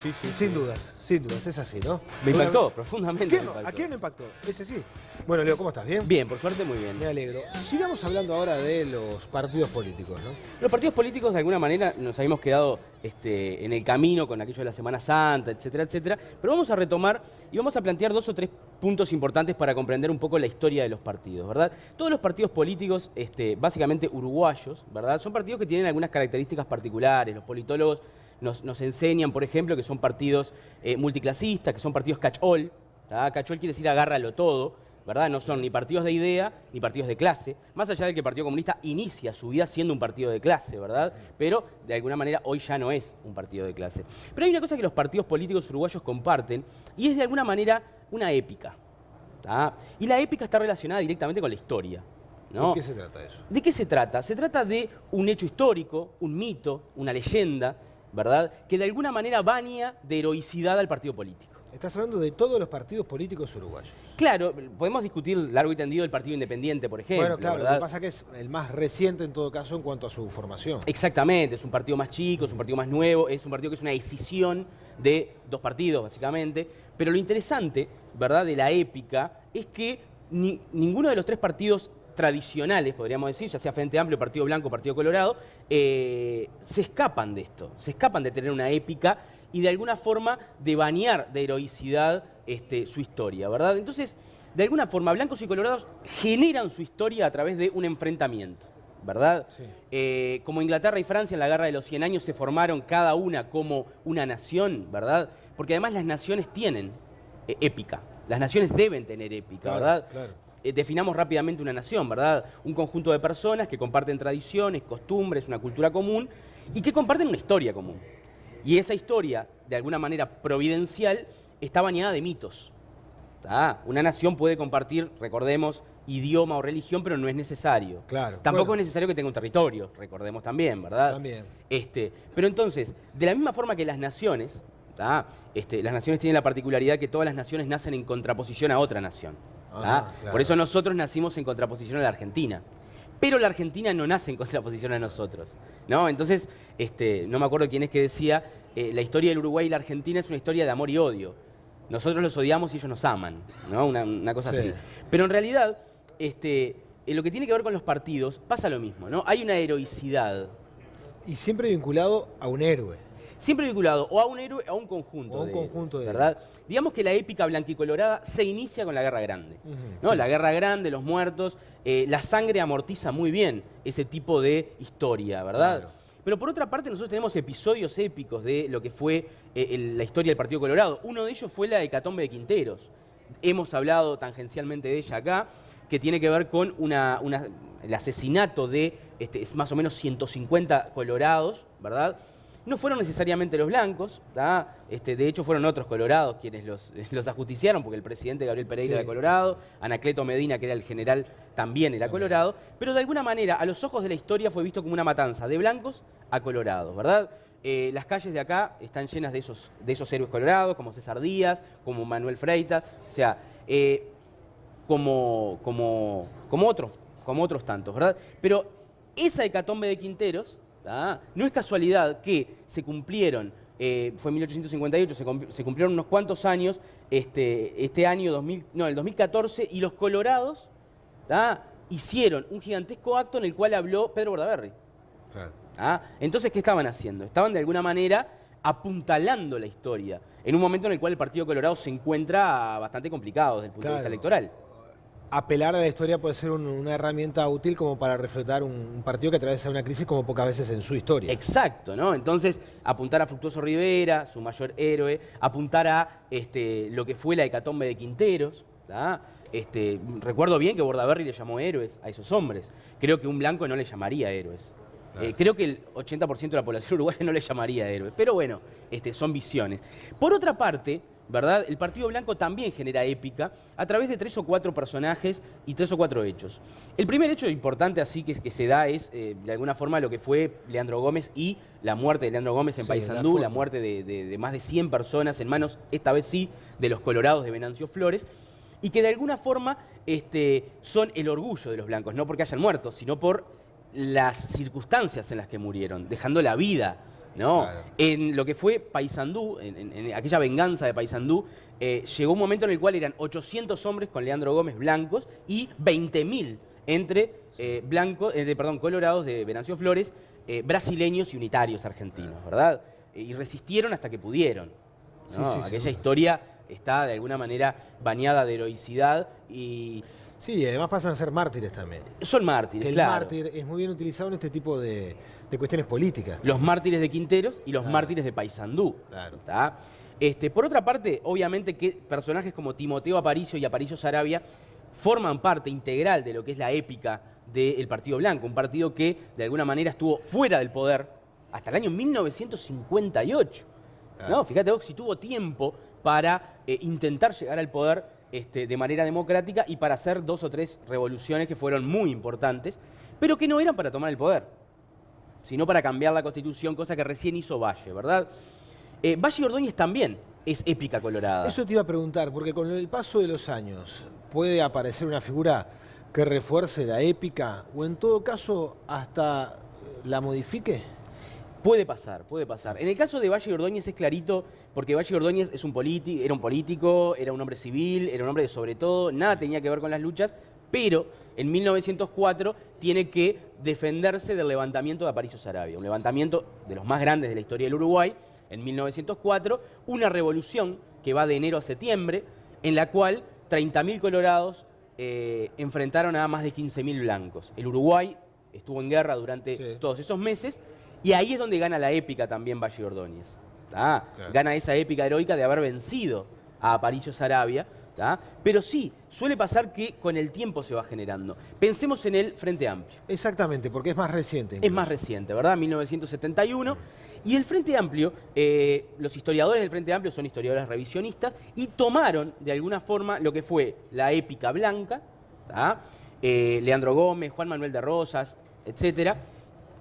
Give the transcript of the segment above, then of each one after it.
Sí, sí, Sin dudas, es así, ¿no? Me impactó profundamente. ¿A quién le impactó? Ese sí. Bueno, Leo, ¿cómo estás? ¿Bien? Bien, por suerte muy bien. Me alegro. Sigamos hablando ahora de los partidos políticos, ¿no? Los partidos políticos de alguna manera nos habíamos quedado en el camino con aquello de la Semana Santa, etcétera, etcétera. Pero vamos a retomar y vamos a plantear 2 o 3 puntos importantes para comprender un poco la historia de los partidos, ¿verdad? Todos los partidos políticos, básicamente uruguayos, ¿verdad? Son partidos que tienen algunas características particulares. Los politólogos nos enseñan, por ejemplo, que son partidos multiclasistas, que son partidos catch-all. Catch-all quiere decir agárralo todo, ¿verdad? No son ni partidos de idea ni partidos de clase, más allá de que el Partido Comunista inicia su vida siendo un partido de clase, ¿verdad? Pero de alguna manera hoy ya no es un partido de clase. Pero hay una cosa que los partidos políticos uruguayos comparten y es de alguna manera una épica. Y la épica está relacionada directamente con la historia, ¿no? ¿De qué se trata eso? ¿De qué se trata? Se trata de un hecho histórico, un mito, una leyenda, ¿verdad? Que de alguna manera baña de heroicidad al partido político. Estás hablando de todos los partidos políticos uruguayos. Claro, podemos discutir largo y tendido el Partido Independiente, por ejemplo. Bueno, claro, ¿verdad? lo que pasa es que es el más reciente en todo caso en cuanto a su formación. Exactamente, es un partido más chico, es un partido más nuevo, es un partido que es una decisión de 2 partidos, básicamente. Pero lo interesante, ¿verdad?, de la épica es que ninguno de los 3 partidos tradicionales, podríamos decir, ya sea Frente Amplio, Partido Blanco, Partido Colorado, se escapan de esto, se escapan de tener una épica y de alguna forma de bañar de heroicidad su historia, ¿verdad? Entonces, de alguna forma, blancos y colorados generan su historia a través de un enfrentamiento, ¿verdad? Sí. Como Inglaterra y Francia en la Guerra de los 100 años se formaron cada una como una nación, ¿verdad? Porque además las naciones tienen épica, las naciones deben tener épica, Claro, ¿verdad? claro. Definamos rápidamente una nación, ¿verdad? Un conjunto de personas que comparten tradiciones, costumbres, una cultura común y que comparten una historia común. Y esa historia, de alguna manera providencial, está bañada de mitos. Una nación puede compartir, recordemos, idioma o religión, pero no es necesario. Claro. Tampoco Bueno. es necesario que tenga un territorio, recordemos también, ¿verdad? También. Pero entonces, de la misma forma que las naciones, las naciones tienen la particularidad que todas las naciones nacen en contraposición a otra nación. Claro. Por eso nosotros nacimos en contraposición a la Argentina. Pero la Argentina no nace en contraposición a nosotros, ¿no? Entonces, no me acuerdo quién es que decía, la historia del Uruguay y la Argentina es una historia de amor y odio. Nosotros los odiamos y ellos nos aman, ¿no? Una cosa Sí. así. Pero en realidad, en lo que tiene que ver con los partidos, pasa lo mismo, ¿no? Hay una heroicidad. Y siempre vinculado a un héroe. Siempre vinculado o a un héroe o a un conjunto O a un de conjunto héroes, de ¿verdad? Digamos que la épica blanquicolorada se inicia con la Guerra Grande, ¿no? Sí. La Guerra Grande, los muertos, la sangre amortiza muy bien ese tipo de historia, ¿verdad? Claro. Pero por otra parte nosotros tenemos episodios épicos de lo que fue la historia del Partido Colorado. Uno de ellos fue la hecatombe de Quinteros. Hemos hablado tangencialmente de ella acá, que tiene que ver con el asesinato de más o menos 150 colorados, ¿verdad? No fueron necesariamente los blancos, de hecho fueron otros colorados quienes los ajusticiaron, porque el presidente Gabriel Pereira Sí. era colorado, Anacleto Medina, que era el general, también era colorado, pero de alguna manera, a los ojos de la historia, fue visto como una matanza de blancos a colorados, ¿verdad? Las calles de acá están llenas de esos héroes colorados, como César Díaz, como Manuel Freitas, o sea, como otros tantos, ¿verdad? Pero esa hecatombe de Quinteros, no es casualidad que se cumplieron, fue en 1858, se cumplieron unos cuantos años, este año, el 2014, y los colorados hicieron un gigantesco acto en el cual habló Pedro Bordaberry. Claro. Entonces, ¿qué estaban haciendo? Estaban de alguna manera apuntalando la historia, en un momento en el cual el Partido Colorado se encuentra bastante complicado desde el punto de vista electoral. Apelar a la historia puede ser una herramienta útil como para reflejar un partido que atraviesa una crisis como pocas veces en su historia. Exacto, ¿no? Entonces, apuntar a Fructuoso Rivera, su mayor héroe, apuntar a lo que fue la hecatombe de Quinteros, recuerdo bien que Bordaberry le llamó héroes a esos hombres. Creo que un blanco no le llamaría héroes. Claro. Creo que el 80% de la población uruguaya no le llamaría héroes. Pero bueno, son visiones. Por otra parte, ¿verdad? El Partido Blanco también genera épica a través de 3 o 4 personajes y 3 o 4 hechos. El primer hecho importante así que se da es, de alguna forma, lo que fue Leandro Gómez y la muerte de Leandro Gómez en Sí, Paysandú, la muerte de más de 100 personas en manos, esta vez sí, de los colorados de Venancio Flores, y que de alguna forma son el orgullo de los blancos, no porque hayan muerto, sino por las circunstancias en las que murieron, dejando la vida ¿no? Claro. En lo que fue Paysandú, en aquella venganza de Paysandú, llegó un momento en el cual eran 800 hombres con Leandro Gómez blancos y 20.000 entre colorados de Venancio Flores, brasileños y unitarios argentinos, ¿verdad? Y resistieron hasta que pudieron, ¿no? Sí, Aquella seguro. historia está de alguna manera bañada de heroicidad y Sí, y además pasan a ser mártires también. son mártires, Que el claro. mártir es muy bien utilizado en este tipo de cuestiones políticas. Los mártires de Quinteros y los Claro. mártires de Paysandú. Claro. ¿Tá? Por otra parte, obviamente que personajes como Timoteo Aparicio y Aparicio Saravia forman parte integral de lo que es la épica del Partido Blanco, un partido que de alguna manera estuvo fuera del poder hasta el año 1958. Claro. ¿No? Fíjate vos si tuvo tiempo para intentar llegar al poder de manera democrática y para hacer 2 o 3 revoluciones que fueron muy importantes, pero que no eran para tomar el poder, sino para cambiar la Constitución, cosa que recién hizo Valle, ¿verdad? Valle y Ordóñez también es épica colorada. Eso te iba a preguntar, porque con el paso de los años puede aparecer una figura que refuerce la épica o en todo caso hasta la modifique. Puede pasar, puede pasar. En el caso de Valle y Ordóñez es clarito, porque Valle y Ordóñez era un político, era un hombre civil, era un hombre de sobre todo, nada tenía que ver con las luchas, pero en 1904 tiene que defenderse del levantamiento de Aparicio Saravia, un levantamiento de los más grandes de la historia del Uruguay, en 1904, una revolución que va de enero a septiembre, en la cual 30.000 colorados enfrentaron a más de 15.000 blancos. El Uruguay estuvo en guerra durante Sí. todos esos meses, y ahí es donde gana la épica también Valle y Ordóñez. ¿Tá? Claro. Gana esa épica heroica de haber vencido a Aparicio Saravia. ¿Tá? Pero sí, suele pasar que con el tiempo se va generando. Pensemos en el Frente Amplio. Exactamente, porque es más reciente. Es incluso. más reciente, ¿verdad? 1971. Y el Frente Amplio, los historiadores del Frente Amplio son historiadores revisionistas y tomaron de alguna forma lo que fue la épica blanca, ¿tá? Leandro Gómez, Juan Manuel de Rosas, etcétera,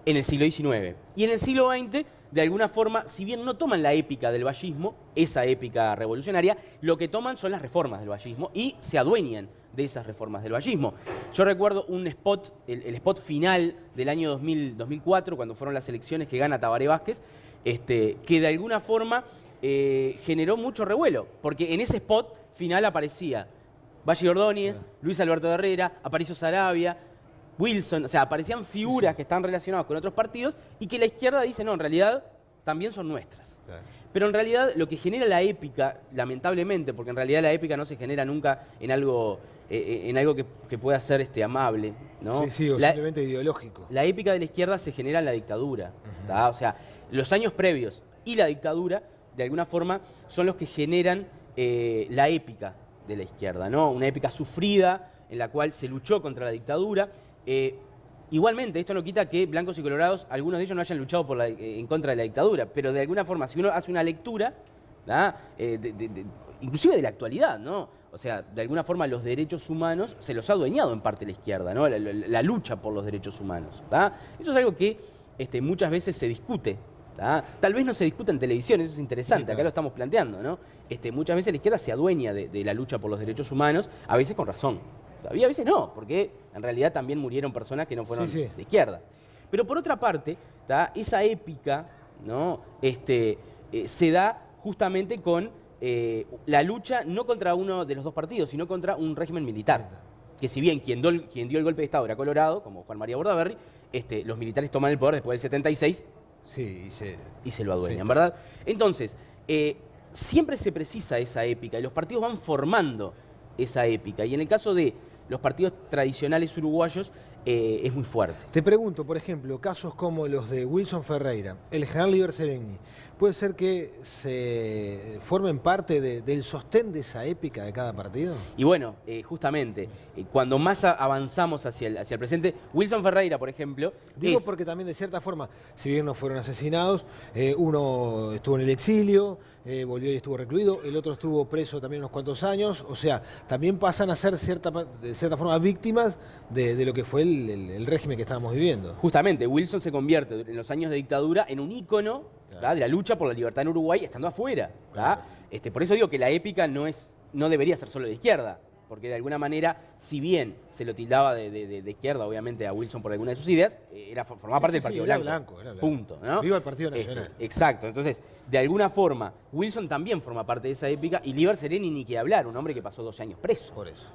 en el siglo XIX. Y en el siglo XX, de alguna forma, si bien no toman la épica del vallismo, esa épica revolucionaria, lo que toman son las reformas del vallismo y se adueñan de esas reformas del vallismo. Yo recuerdo un spot, el spot final del año 2004, cuando fueron las elecciones que gana Tabaré Vázquez, que de alguna forma generó mucho revuelo, porque en ese spot final aparecía Valle y Ordóñez, Luis Alberto Herrera, Aparicio Saravia, Wilson, o sea, aparecían figuras que están relacionadas con otros partidos y que la izquierda dice, no, en realidad también son nuestras. Claro. Pero en realidad lo que genera la épica, lamentablemente, porque en realidad la épica no se genera nunca en algo que pueda ser amable, ¿no? Sí, sí, o simplemente ideológico. La épica de la izquierda se genera en la dictadura, ¿tá? O sea, los años previos y la dictadura, de alguna forma, son los que generan la épica de la izquierda, ¿no? Una épica sufrida, en la cual se luchó contra la dictadura. Igualmente, esto no quita que blancos y colorados, algunos de ellos no hayan luchado en contra de la dictadura, pero de alguna forma, si uno hace una lectura, ¿tá? Inclusive de la actualidad, ¿no? O sea, de alguna forma los derechos humanos se los ha adueñado en parte la izquierda, ¿no? La lucha por los derechos humanos, ¿tá? Eso es algo que muchas veces se discute, ¿tá? Tal vez no se discute en televisión, eso es interesante, Sí, claro. acá lo estamos planteando, ¿no? Muchas veces la izquierda se adueña de la lucha por los derechos humanos, a veces con razón. Y a veces no, porque en realidad también murieron personas que no fueron Sí, sí. de izquierda. Pero por otra parte, ¿tá? Esa épica, ¿no? Se da justamente con la lucha no contra uno de los dos partidos, sino contra un régimen militar. Que si bien quien dio el golpe de Estado era Colorado, como Juan María Bordaberry, los militares toman el poder después del 76 Sí, y se lo adueñan, Sí, ¿verdad? Entonces, siempre se precisa esa épica y los partidos van formando esa épica. Y en el caso de los partidos tradicionales uruguayos, es muy fuerte. Te pregunto, por ejemplo, casos como los de Wilson Ferreira, el general Liber Seregni, ¿puede ser que se formen parte del sostén de esa épica de cada partido? Y bueno, justamente, cuando más avanzamos hacia el presente, Wilson Ferreira, por ejemplo, Digo porque también de cierta forma, si bien no fueron asesinados, uno estuvo en el exilio, volvió y estuvo recluido, el otro estuvo preso también unos cuantos años, o sea, también pasan a ser de cierta forma víctimas de lo que fue el régimen que estábamos viviendo. justamente, Wilson se convierte en los años de dictadura en un ícono, ¿tá? De la lucha por la libertad en Uruguay estando afuera. ¿Tá? Por eso digo que la épica no debería ser solo de izquierda. porque de alguna manera, si bien se lo tildaba de izquierda, obviamente, a Wilson por alguna de sus ideas, formaba parte del Partido Blanco. Era blanco. Punto, ¿no? Viva el Partido Nacional. Exacto. Entonces, de alguna forma, Wilson también forma parte de esa épica y Líber Sereni ni que hablar, un hombre que pasó 12 años preso. Por eso.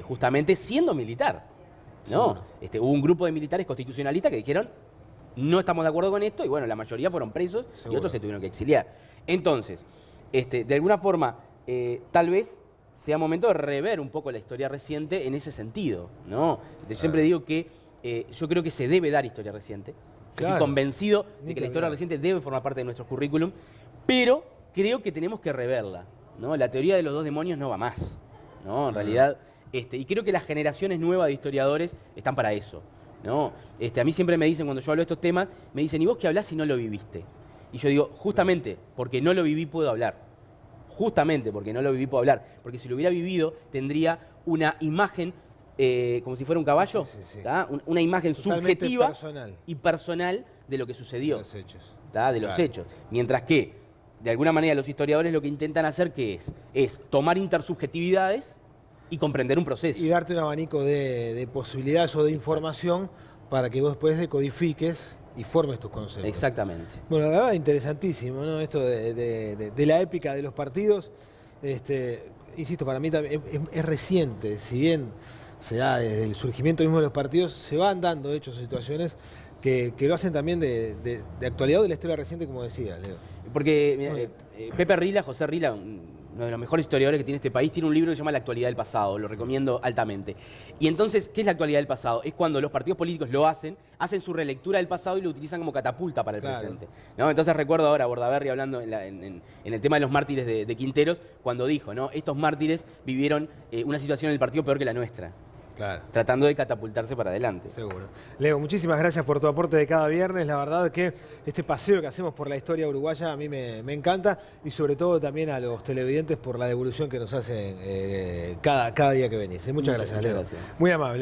Justamente siendo militar. ¿No? Hubo un grupo de militares constitucionalistas que dijeron, no estamos de acuerdo con esto, y bueno, la mayoría fueron presos y otros se tuvieron que exiliar. Entonces, de alguna forma, tal vez sea momento de rever un poco la historia reciente en ese sentido, ¿no? Siempre digo que yo creo que se debe dar historia reciente. Yo estoy convencido de que la historia reciente debe formar parte de nuestro currículum, pero creo que tenemos que reverla, ¿no? La teoría de los dos demonios no va más, ¿no? En realidad, y creo que las generaciones nuevas de historiadores están para eso, ¿no? A mí siempre me dicen, cuando yo hablo de estos temas, me dicen, ¿y vos qué hablás si no lo viviste? Y yo digo, justamente porque no lo viví puedo hablar. Justamente porque no lo viví puedo hablar. Porque si lo hubiera vivido, tendría una imagen, como si fuera un caballo, una imagen totalmente subjetiva y personal de lo que sucedió. De los hechos. De los hechos. Mientras que, de alguna manera, los historiadores lo que intentan hacer, ¿qué es tomar intersubjetividades y comprender un proceso. Y darte un abanico de posibilidades o de información para que vos después decodifiques y formes tus conceptos. Exactamente. Bueno, la verdad, interesantísimo, ¿no? Esto de la épica de los partidos. Insisto, para mí también es reciente, si bien se da desde el surgimiento mismo de los partidos, se van dando hechos o situaciones que lo hacen también de actualidad o de la historia reciente, como decías, Leo. Porque mira, Pepe Rila, José Rila, uno de los mejores historiadores que tiene este país, tiene un libro que se llama La actualidad del pasado, lo recomiendo altamente. Y entonces, ¿qué es la actualidad del pasado? Es cuando los partidos políticos lo hacen su relectura del pasado y lo utilizan como catapulta para el presente, ¿no? Entonces recuerdo ahora a Bordaberry hablando en el tema de los mártires de Quinteros, cuando dijo, ¿no? Estos mártires vivieron una situación en el partido peor que la nuestra. Claro. Tratando de catapultarse para adelante. Seguro. Leo, muchísimas gracias por tu aporte de cada viernes. La verdad que este paseo que hacemos por la historia uruguaya a mí me encanta, y sobre todo también a los televidentes por la devolución que nos hacen cada día que venís. Muchas gracias, Leo. Gracias. Muy amable.